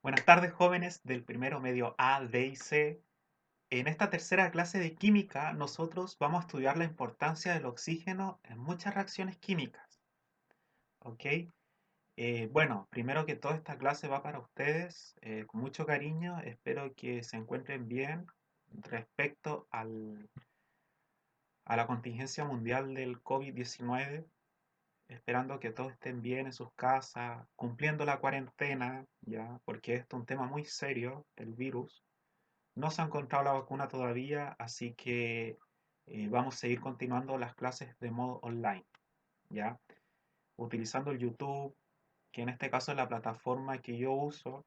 Buenas tardes, jóvenes del primero medio A, D y C. En esta tercera clase de química, nosotros vamos a estudiar la importancia del oxígeno en muchas reacciones químicas. ¿Ok? Bueno, primero que todo, esta clase va para ustedes con mucho cariño. Espero que se encuentren bien respecto a la contingencia mundial del COVID-19. Esperando que todos estén bien en sus casas, cumpliendo la cuarentena, ya, porque esto es un tema muy serio, el virus. No se ha encontrado la vacuna todavía, así que vamos a seguir continuando las clases de modo online, ¿ya? Utilizando el YouTube, que en este caso es la plataforma que yo uso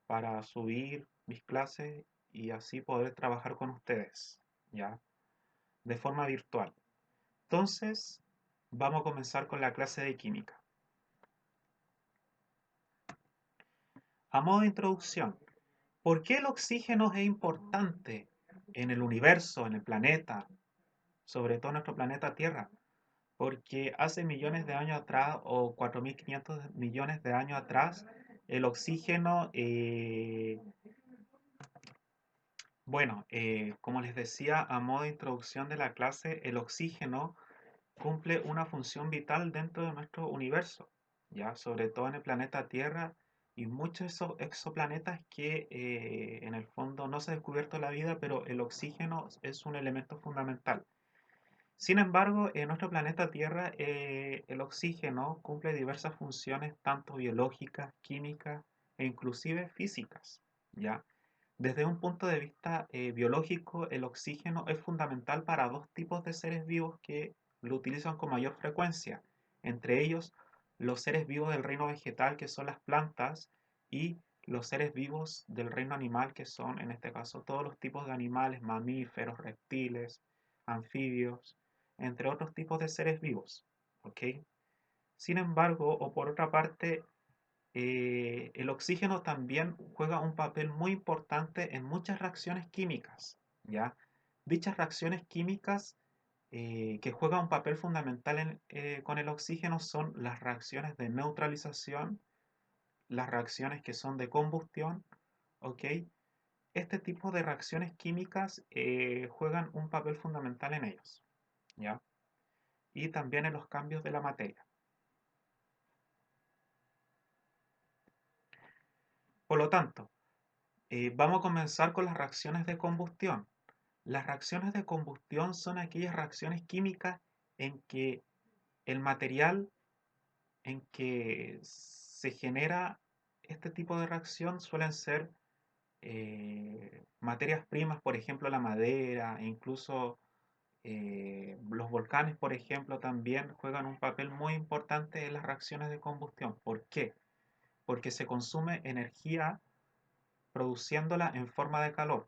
para subir mis clases y así poder trabajar con ustedes, ¿ya? De forma virtual. Entonces, vamos a comenzar con la clase de química. A modo de introducción, ¿por qué el oxígeno es importante en el universo, en el planeta, sobre todo en nuestro planeta Tierra? Porque hace millones de años atrás, o 4.500 millones de años atrás, el oxígeno, como les decía a modo de introducción de la clase, el oxígeno cumple una función vital dentro de nuestro universo, ya sobre todo en el planeta Tierra y muchos exoplanetas que en el fondo no se ha descubierto la vida, pero el oxígeno es un elemento fundamental. Sin embargo, en nuestro planeta Tierra, el oxígeno cumple diversas funciones, tanto biológicas, químicas e inclusive físicas, ¿ya? Desde un punto de vista biológico, el oxígeno es fundamental para dos tipos de seres vivos que lo utilizan con mayor frecuencia, entre ellos los seres vivos del reino vegetal, que son las plantas, y los seres vivos del reino animal, que son, en este caso, todos los tipos de animales, mamíferos, reptiles, anfibios, entre otros tipos de seres vivos. ¿Ok? Sin embargo, o por otra parte, el oxígeno también juega un papel muy importante en muchas reacciones químicas, ¿ya? Dichas reacciones químicas que juegan un papel fundamental con el oxígeno son las reacciones de neutralización, las reacciones que son de combustión, ¿ok? Este tipo de reacciones químicas juegan un papel fundamental en ellos, ¿ya? Y también en los cambios de la materia. Por lo tanto, vamos a comenzar con las reacciones de combustión. Las reacciones de combustión son aquellas reacciones químicas en que el material en que se genera este tipo de reacción suelen ser materias primas, por ejemplo la madera, e incluso los volcanes, por ejemplo, también juegan un papel muy importante en las reacciones de combustión. ¿Por qué? Porque se consume energía produciéndola en forma de calor.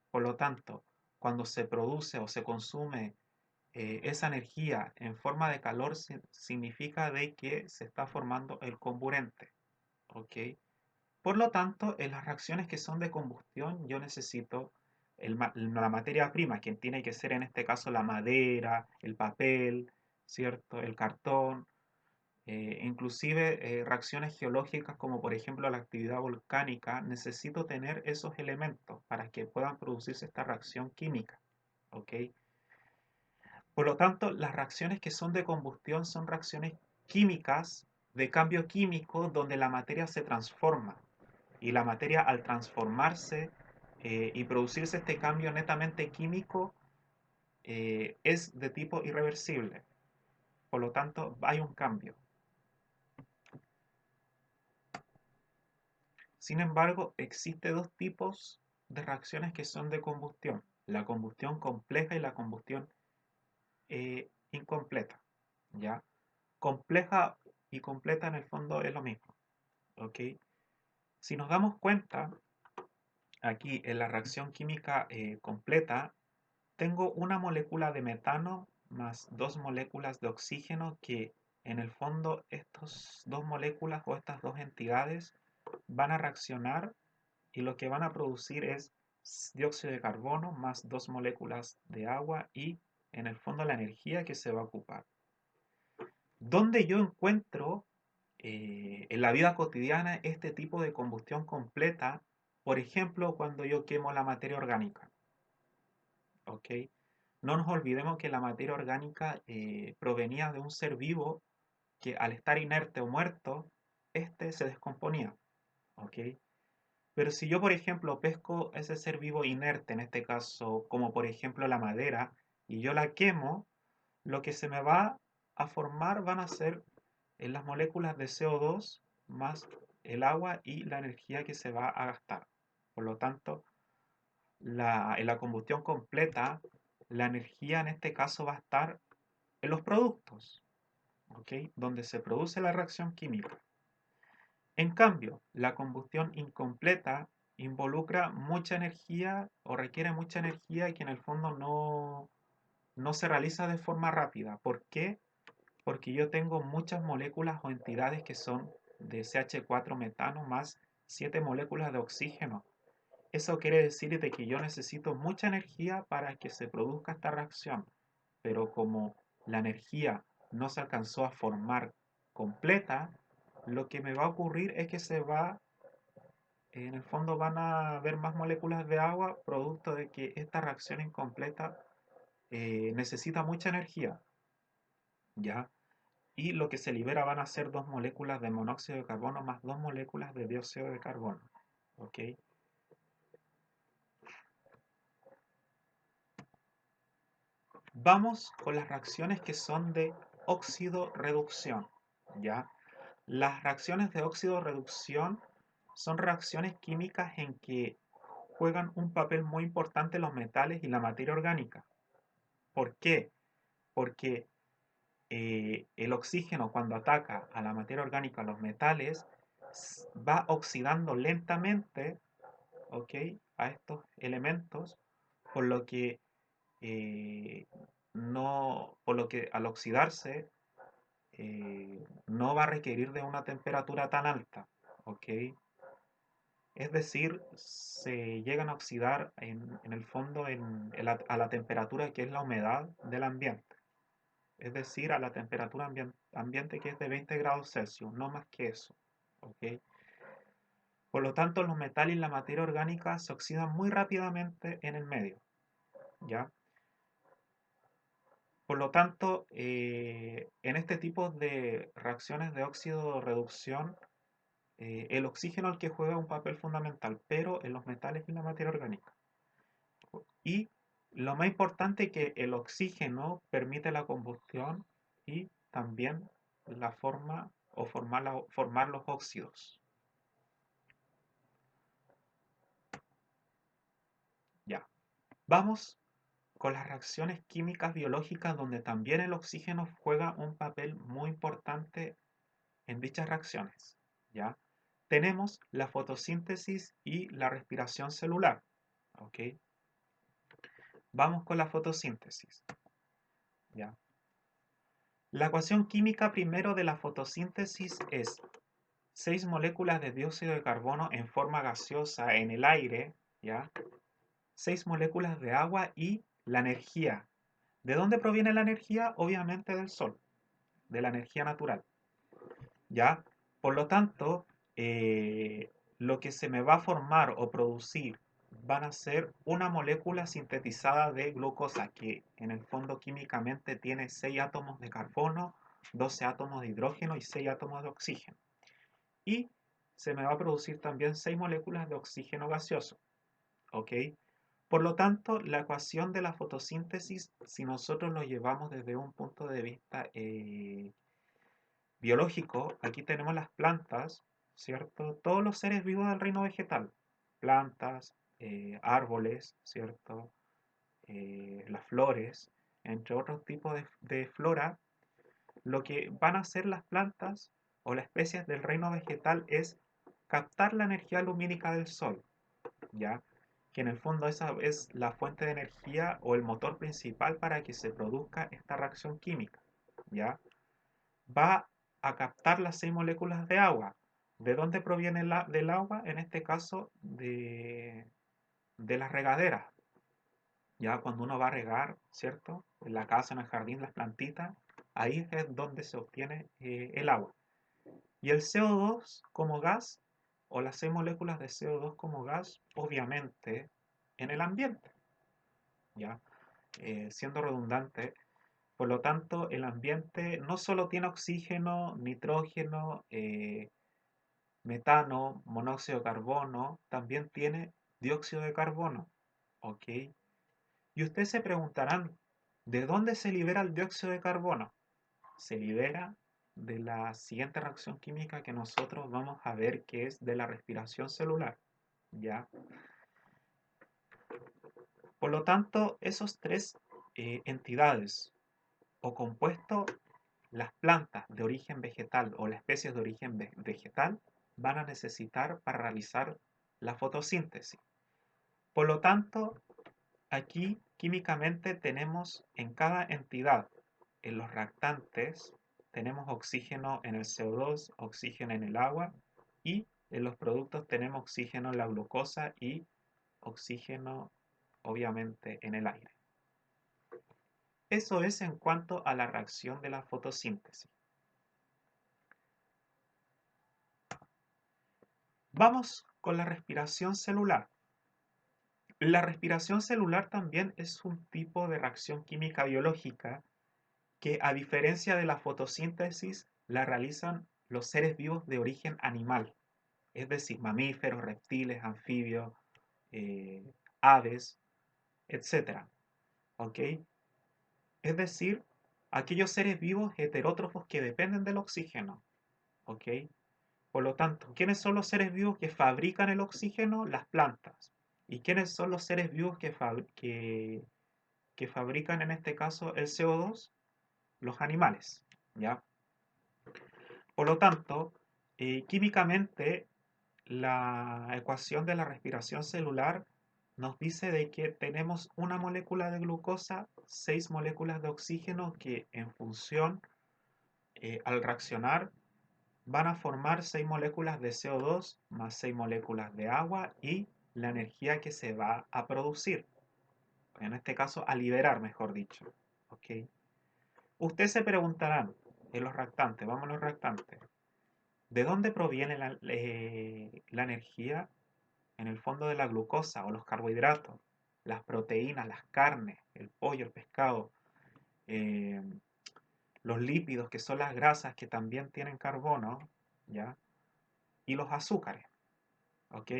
Por lo tanto, cuando se produce o se consume esa energía en forma de calor, significa de que se está formando el comburente. ¿Ok? Por lo tanto, en las reacciones que son de combustión, yo necesito la materia prima, que tiene que ser en este caso la madera, el papel, ¿cierto? El cartón, inclusive reacciones geológicas como por ejemplo la actividad volcánica, necesito tener esos elementos para que puedan producirse esta reacción química. ¿Ok? Por lo tanto, las reacciones que son de combustión son reacciones químicas de cambio químico donde la materia se transforma y la materia al transformarse y producirse este cambio netamente químico es de tipo irreversible. Por lo tanto, hay un cambio. Sin embargo, existen dos tipos de reacciones que son de combustión. La combustión compleja y la combustión incompleta. ¿Ya? Compleja y completa en el fondo es lo mismo. ¿Ok? Si nos damos cuenta, aquí en la reacción química completa, tengo una molécula de metano más dos moléculas de oxígeno que en el fondo estas dos moléculas o estas dos entidades van a reaccionar y lo que van a producir es dióxido de carbono más dos moléculas de agua y en el fondo la energía que se va a ocupar. ¿Dónde yo encuentro en la vida cotidiana este tipo de combustión completa, por ejemplo, cuando yo quemo la materia orgánica, ¿ok? No nos olvidemos que la materia orgánica provenía de un ser vivo que al estar inerte o muerto, este se descomponía, ¿ok? Pero si yo, por ejemplo, pesco ese ser vivo inerte, en este caso, como por ejemplo la madera, y yo la quemo, lo que se me va a formar van a ser las moléculas de CO2 más el agua y la energía que se va a gastar. Por lo tanto, en la combustión completa, la energía en este caso va a estar en los productos, ¿ok? Donde se produce la reacción química. En cambio, la combustión incompleta involucra mucha energía o requiere mucha energía que en el fondo no se realiza de forma rápida. ¿Por qué? Porque yo tengo muchas moléculas o entidades que son de CH4 metano más 7 moléculas de oxígeno. Eso quiere decir de que yo necesito mucha energía para que se produzca esta reacción, pero como la energía no se alcanzó a formar completa, lo que me va a ocurrir es que en el fondo van a haber más moléculas de agua, producto de que esta reacción incompleta necesita mucha energía, ¿ya? Y lo que se libera van a ser dos moléculas de monóxido de carbono más dos moléculas de dióxido de carbono, ¿ok? Vamos con las reacciones que son de óxido-reducción, ¿ya? Las reacciones de óxido-reducción son reacciones químicas en que juegan un papel muy importante los metales y la materia orgánica. ¿Por qué? Porque el oxígeno cuando ataca a la materia orgánica, a los metales, va oxidando lentamente, ¿ok? A estos elementos, por lo que eh, por lo que al oxidarse no va a requerir de una temperatura tan alta, ¿ok? Es decir, se llegan a oxidar en el fondo a la temperatura que es la humedad del ambiente, es decir, a la temperatura ambiente que es de 20 grados Celsius, no más que eso, ¿ok? Por lo tanto, los metales y la materia orgánica se oxidan muy rápidamente en el medio, ¿ya? Por lo tanto, en este tipo de reacciones de óxido-reducción, el oxígeno es el que juega un papel fundamental, pero en los metales y la materia orgánica. Y lo más importante es que el oxígeno permite la combustión y también la forma o formar los óxidos. Ya. Vamos con las reacciones químicas biológicas donde también el oxígeno juega un papel muy importante en dichas reacciones. ¿Ya? Tenemos la fotosíntesis y la respiración celular. ¿Ok? Vamos con la fotosíntesis. ¿Ya? La ecuación química primero de la fotosíntesis es 6 moléculas de dióxido de carbono en forma gaseosa en el aire, ¿ya? 6 moléculas de agua y la energía. ¿De dónde proviene la energía? Obviamente del sol, de la energía natural, ¿ya? Por lo tanto, lo que se me va a formar o producir van a ser una molécula sintetizada de glucosa que en el fondo químicamente tiene 6 átomos de carbono, 12 átomos de hidrógeno y 6 átomos de oxígeno. Y se me va a producir también 6 moléculas de oxígeno gaseoso, ¿ok? Por lo tanto, la ecuación de la fotosíntesis, si nosotros lo llevamos desde un punto de vista biológico, aquí tenemos las plantas, ¿cierto? Todos los seres vivos del reino vegetal, plantas, árboles, ¿cierto? Las flores, entre otros tipos de flora, lo que van a hacer las plantas o las especies del reino vegetal es captar la energía lumínica del sol, ¿ya? Que en el fondo esa es la fuente de energía o el motor principal para que se produzca esta reacción química, ¿ya? Va a captar las 6 moléculas de agua. ¿De dónde proviene del agua? En este caso, de las regaderas. Ya cuando uno va a regar, ¿cierto? En la casa, en el jardín, las plantitas, ahí es donde se obtiene el agua. Y el CO2 como gas, o las 6 moléculas de CO2 como gas, obviamente, en el ambiente, ¿ya? Siendo redundante, por lo tanto, el ambiente no solo tiene oxígeno, nitrógeno, metano, monóxido de carbono, también tiene dióxido de carbono, ¿ok? Y ustedes se preguntarán, ¿de dónde se libera el dióxido de carbono? Se libera de la siguiente reacción química que nosotros vamos a ver, que es de la respiración celular, ¿ya? Por lo tanto, esos tres entidades o compuestos, las plantas de origen vegetal o las especies de origen vegetal van a necesitar para realizar la fotosíntesis. Por lo tanto, aquí químicamente tenemos en cada entidad, en los reactantes, tenemos oxígeno en el CO2, oxígeno en el agua y en los productos tenemos oxígeno en la glucosa y oxígeno obviamente en el aire. Eso es en cuanto a la reacción de la fotosíntesis. Vamos con la respiración celular. La respiración celular también es un tipo de reacción química biológica que, a diferencia de la fotosíntesis, la realizan los seres vivos de origen animal, es decir, mamíferos, reptiles, anfibios, aves, etcétera. ¿Ok? Es decir, aquellos seres vivos heterótrofos que dependen del oxígeno. ¿Ok? Por lo tanto, ¿quiénes son los seres vivos que fabrican el oxígeno? Las plantas. ¿Y quiénes son los seres vivos que fabrican en este caso el CO2? Los animales. ¿Ya? Por lo tanto, químicamente la ecuación de la respiración celular nos dice de que tenemos una molécula de glucosa, 6 moléculas de oxígeno que en función, al reaccionar, van a formar 6 moléculas de CO2 más 6 moléculas de agua y la energía que se va a producir. En este caso, a liberar, mejor dicho. ¿Ok? Ustedes se preguntarán, en los reactantes, vamos a los reactantes, ¿de dónde proviene la energía? En el fondo de la glucosa o los carbohidratos, las proteínas, las carnes, el pollo, el pescado, eh, los lípidos, que son las grasas que también tienen carbono, ¿ya? Y los azúcares, ¿ok?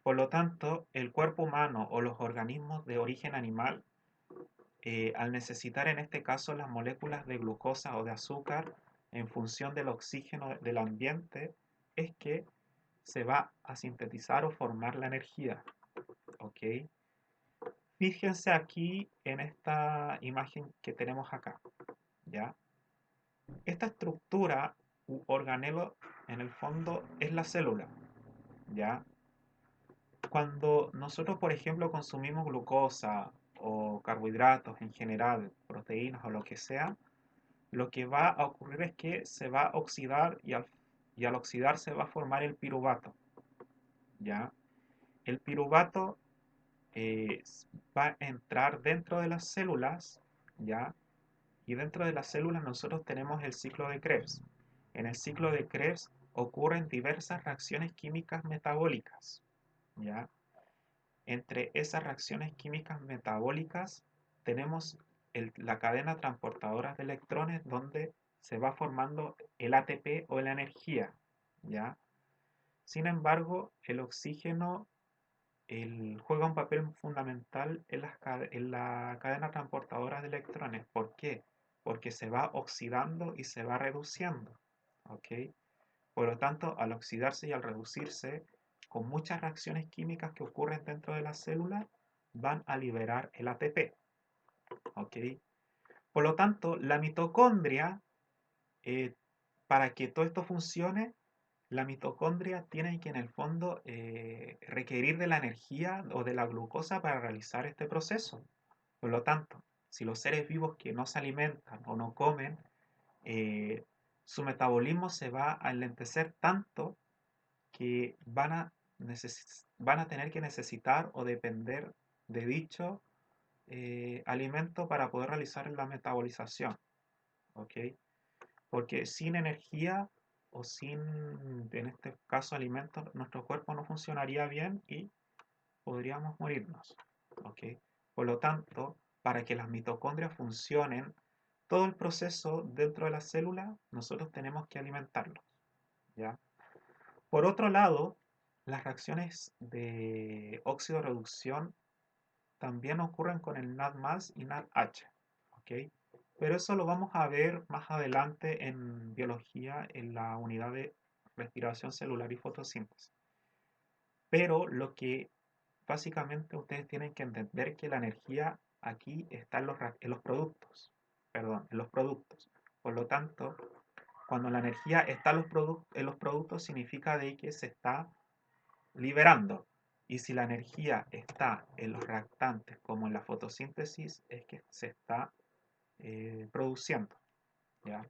Por lo tanto, el cuerpo humano o los organismos de origen animal, al necesitar en este caso las moléculas de glucosa o de azúcar en función del oxígeno del ambiente, es que se va a sintetizar o formar la energía, ¿ok? Fíjense aquí en esta imagen que tenemos acá, ¿ya? Esta estructura u organelo en el fondo es la célula, ¿ya? Cuando nosotros, por ejemplo, consumimos glucosa o carbohidratos en general, proteínas o lo que sea, lo que va a ocurrir es que se va a oxidar y al oxidarse va a formar el piruvato, ¿ya? El piruvato eh, va a entrar dentro de las células, ¿ya? Y dentro de las células nosotros tenemos el ciclo de Krebs. En el ciclo de Krebs ocurren diversas reacciones químicas metabólicas, ¿ya? Entre esas reacciones químicas metabólicas tenemos la cadena transportadora de electrones donde se va formando el ATP o la energía, ¿ya? Sin embargo, el oxígeno juega un papel fundamental en la cadena transportadora de electrones. ¿Por qué? Porque se va oxidando y se va reduciendo. ¿Ok? Por lo tanto, al oxidarse y al reducirse, con muchas reacciones químicas que ocurren dentro de la célula, van a liberar el ATP. ¿Ok? Por lo tanto, la mitocondria, eh, para que todo esto funcione, la mitocondria tiene que en el fondo requerir de la energía o de la glucosa para realizar este proceso. Por lo tanto, si los seres vivos que no se alimentan o no comen, eh, su metabolismo se va a enlentecer tanto que van a tener que necesitar o depender de dicho alimento para poder realizar la metabolización. ¿Ok? Porque sin energía o sin, en este caso, alimentos, nuestro cuerpo no funcionaría bien y podríamos morirnos. ¿Ok? Por lo tanto, para que las mitocondrias funcionen, todo el proceso dentro de la célula, nosotros tenemos que alimentarlos. ¿Ya? Por otro lado, las reacciones de óxido reducción también ocurren con el NAD+ y NADH. ¿Ok? Pero eso lo vamos a ver más adelante en biología, en la unidad de respiración celular y fotosíntesis. Pero lo que básicamente ustedes tienen que entender que la energía aquí está en los productos. Perdón, en los productos. Por lo tanto, cuando la energía está en los productos significa de que se está liberando. Y si la energía está en los reactantes como en la fotosíntesis, es que se está produciendo. ¿Ya?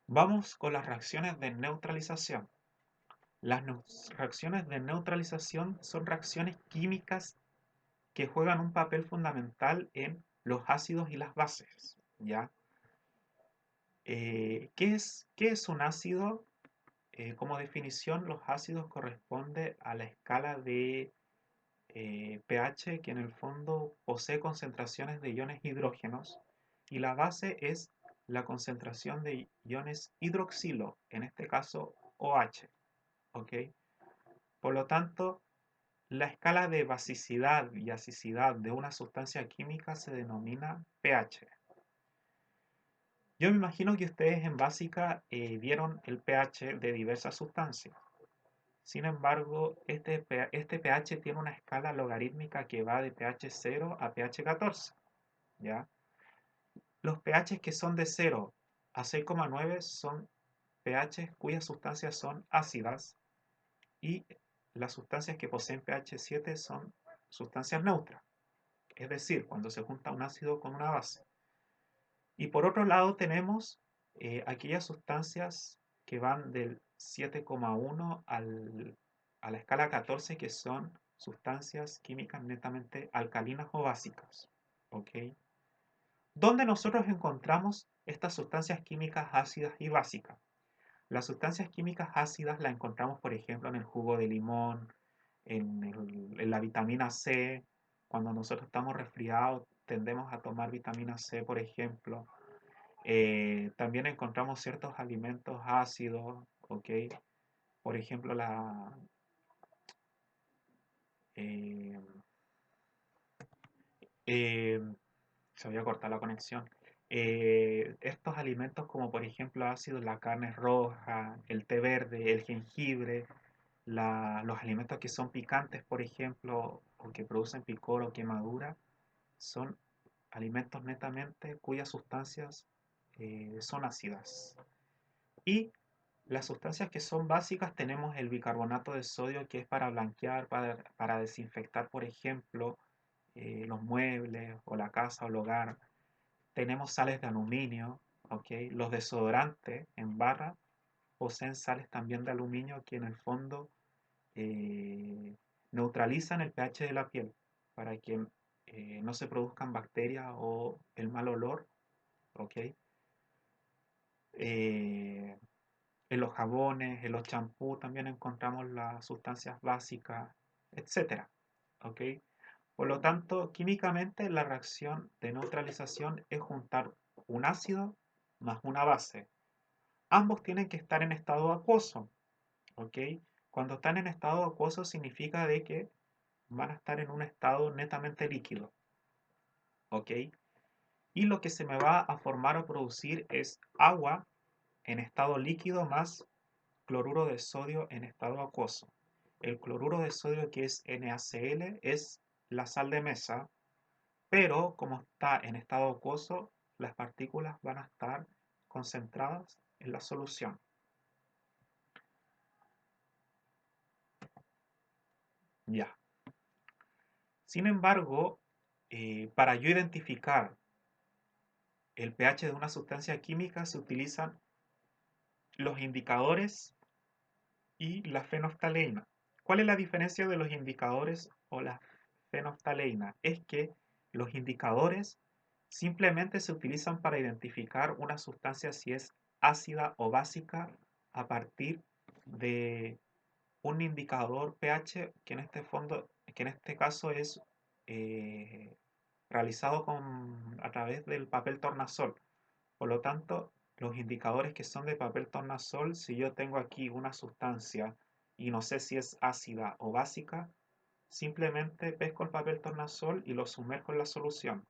Vamos con las reacciones de neutralización. Las reacciones de neutralización son reacciones químicas que juegan un papel fundamental en los ácidos y las bases. ¿Ya? ¿Qué es un ácido? Como definición, los ácidos corresponden a la escala de pH, que en el fondo posee concentraciones de iones hidrógenos, y la base es la concentración de iones hidroxilo, en este caso OH. ¿Ok? Por lo tanto, la escala de basicidad y asicidad de una sustancia química se denomina pH. Yo me imagino que ustedes en básica vieron el pH de diversas sustancias. Sin embargo, este pH tiene una escala logarítmica que va de pH 0 a pH 14. ¿Ya? Los pH que son de 0 a 6,9 son pH cuyas sustancias son ácidas, y las sustancias que poseen pH 7 son sustancias neutras, es decir, cuando se junta un ácido con una base. Y por otro lado tenemos aquellas sustancias que van del 7,1 a la escala 14, que son sustancias químicas netamente alcalinas o básicas. ¿Ok? ¿Dónde nosotros encontramos estas sustancias químicas ácidas y básicas? Las sustancias químicas ácidas las encontramos, por ejemplo, en el jugo de limón, en la vitamina C. Cuando nosotros estamos resfriados, tendemos a tomar vitamina C, por ejemplo. También encontramos ciertos alimentos ácidos, ¿ok? Por ejemplo, eh, eh, se había cortado la conexión. Estos alimentos como por ejemplo ácidos, la carne roja, el té verde, el jengibre, los alimentos que son picantes, por ejemplo, o que producen picor o quemadura, son alimentos netamente cuyas sustancias son ácidas. Y las sustancias que son básicas, tenemos el bicarbonato de sodio, que es para blanquear, para desinfectar, por ejemplo, los muebles o la casa o el hogar. Tenemos sales de aluminio, ¿ok? Los desodorantes en barra poseen sales también de aluminio que en el fondo eh, neutralizan el pH de la piel para que no se produzcan bacterias o el mal olor, ¿ok? Eh, En los jabones, en los champús también encontramos las sustancias básicas, etcétera. ¿Ok? Por lo tanto, químicamente la reacción de neutralización es juntar un ácido más una base. Ambos tienen que estar en estado acuoso. ¿Ok? Cuando están en estado acuoso significa de que van a estar en un estado netamente líquido. ¿Ok? Y lo que se me va a formar o producir es agua en estado líquido más cloruro de sodio en estado acuoso. El cloruro de sodio, que es NaCl, es la sal de mesa, pero como está en estado acuoso, las partículas van a estar concentradas en la solución. Ya. Sin embargo, para yo identificar el pH de una sustancia química se utilizan los indicadores y la fenolftaleína. ¿Cuál es la diferencia de los indicadores o la fenolftaleína? Es que los indicadores Simplemente se utilizan para identificar una sustancia si es ácida o básica a partir de un indicador pH que en este caso es eh, realizado a través del papel tornasol. Por lo tanto, los indicadores que son de papel tornasol, si yo tengo aquí una sustancia y no sé si es ácida o básica, simplemente pesco el papel tornasol y lo sumerjo en la solución.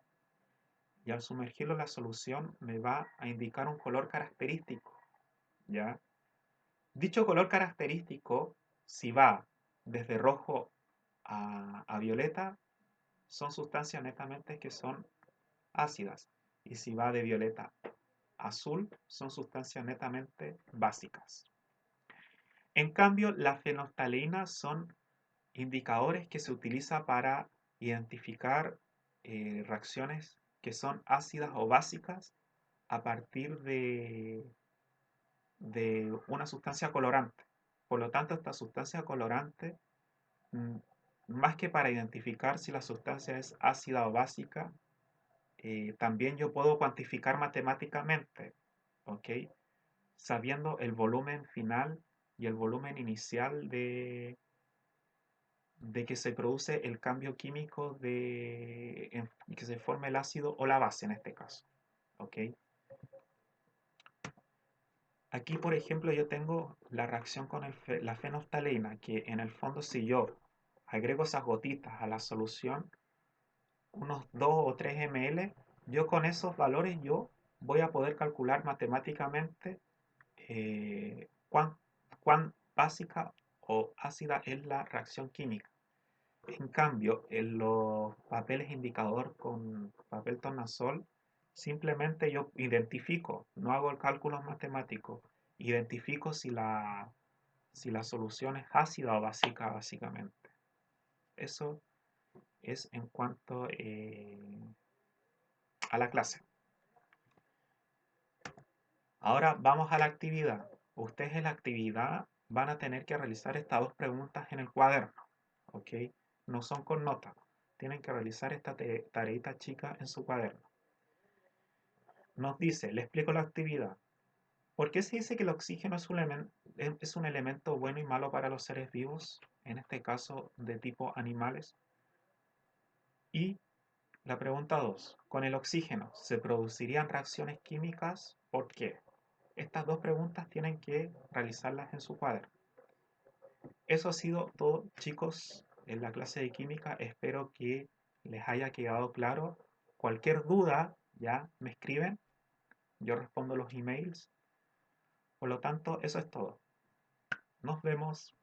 Y al sumergirlo en la solución me va a indicar un color característico, ¿ya? Dicho color característico, si va desde rojo a violeta, son sustancias netamente que son ácidas. Y si va de violeta a azul, son sustancias netamente básicas. En cambio, las fenolftaleínas son indicadores que se utiliza para identificar reacciones que son ácidas o básicas a partir de una sustancia colorante. Por lo tanto, esta sustancia colorante, mm, más que para identificar si la sustancia es ácida o básica, también yo puedo cuantificar matemáticamente, ¿ok? Sabiendo el volumen final y el volumen inicial de que se produce el cambio químico y que se forme el ácido o la base en este caso, ¿ok? Aquí, por ejemplo, yo tengo la reacción con la fenolftaleína, que en el fondo si yo agrego esas gotitas a la solución, unos 2 o 3 ml, yo con esos valores yo voy a poder calcular matemáticamente cuán básica o ácida es la reacción química. En cambio, en los papeles indicador con papel tornasol, simplemente yo identifico, no hago el cálculo matemático, identifico si la solución es ácida o básica, básicamente. Eso es en cuanto a la clase. Ahora vamos a la actividad. Ustedes en la actividad van a tener que realizar estas dos preguntas en el cuaderno, ¿ok? No son con nota. Tienen que realizar esta tareita chica en su cuaderno. Nos dice, le explico la actividad. ¿Por qué se dice que el oxígeno es un elemento bueno y malo para los seres vivos? En este caso, de tipo animales. Y la pregunta 2. ¿Con el oxígeno se producirían reacciones químicas? ¿Por qué? Estas dos preguntas tienen que realizarlas en su cuaderno. Eso ha sido todo, chicos, en la clase de química. Espero que les haya quedado claro. Cualquier duda, ya me escriben. Yo respondo los emails. Por lo tanto, eso es todo. Nos vemos.